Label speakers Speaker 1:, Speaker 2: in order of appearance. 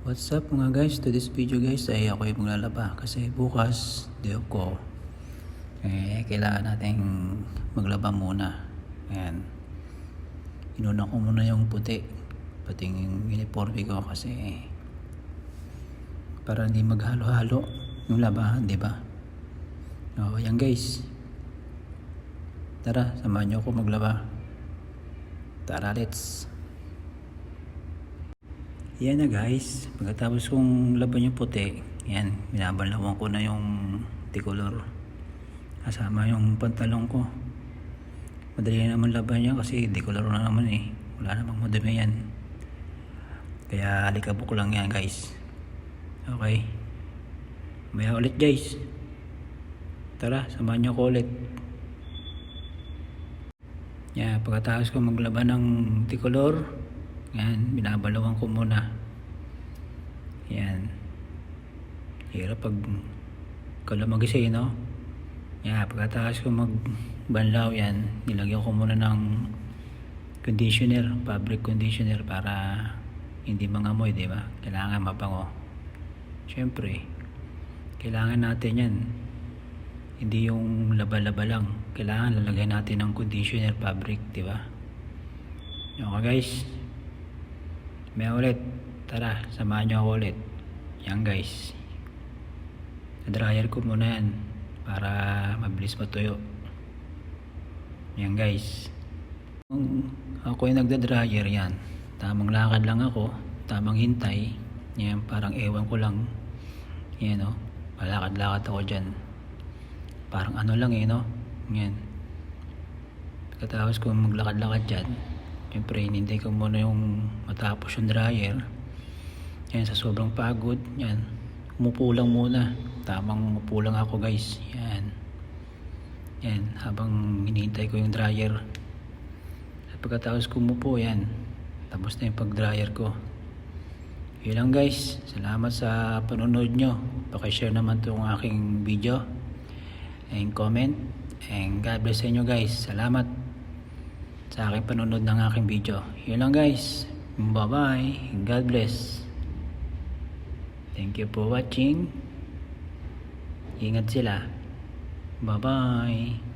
Speaker 1: What's up mga guys, to this video guys ay ako ay maglalaba kasi bukas day off ko. Kailangan nating maglaba muna. Ayan, inuna ko muna yung puti pati yung uniforme ko kasi para hindi maghalo-halo yung labahan, di ba? Ayan guys, tara samahan nyo ako maglaba. Tara, let's. Yan na guys, pagkatapos kong laban yung puti, yan, binabanlawan ko na yung tricolor kasama yung pantalon ko. Madali naman laban yan kasi tricolor na naman wala namang madumi yan, kaya alikabok lang yan guys. Okay, maya ulit guys, tara samahan nyo ko ulit. Yan, pagkatapos ko maglaban ng tricolor, yan, binabalawan ko muna. Yan, hirap pag kalamagisi, no? Yan, pagkatapos ko magbanlaw, yan, nilagyan ko muna ng conditioner, fabric conditioner para hindi mangamoy, di ba? Kailangan mabango. Siyempre, kailangan natin yan, hindi yung laba-laba lang. Kailangan lalagyan natin ng conditioner fabric, di ba? Okay guys, may ulit, tara samahan nyo ako ulit. Yan guys, na-dryer ko muna yan para mabilis matuyo. Yan guys, ako yung nagda-dryer, yan, tamang lakad lang ako, tamang hintay. Yan, parang ewan ko lang, yan o, palakad-lakad ako dyan, parang ano lang no. Yan, pagkatapos ko maglakad-lakad dyan, siyempre hinintay ko muna yung matapos yung dryer. Yan, sa sobrang pagod, yan, umupo lang muna, tamang umupo lang ako guys. Yan, yan, habang hinintay ko yung dryer. At pagkatapos ko umupo, yan, tapos na yung pag dryer ko. Yun lang guys, salamat sa panonood nyo. Pakishare naman itong aking video and comment, and God bless sa inyo guys. Salamat sa aking panonood ng aking video. Yun lang guys, bye bye, God bless. Thank you for watching. Ingat sila. Bye bye.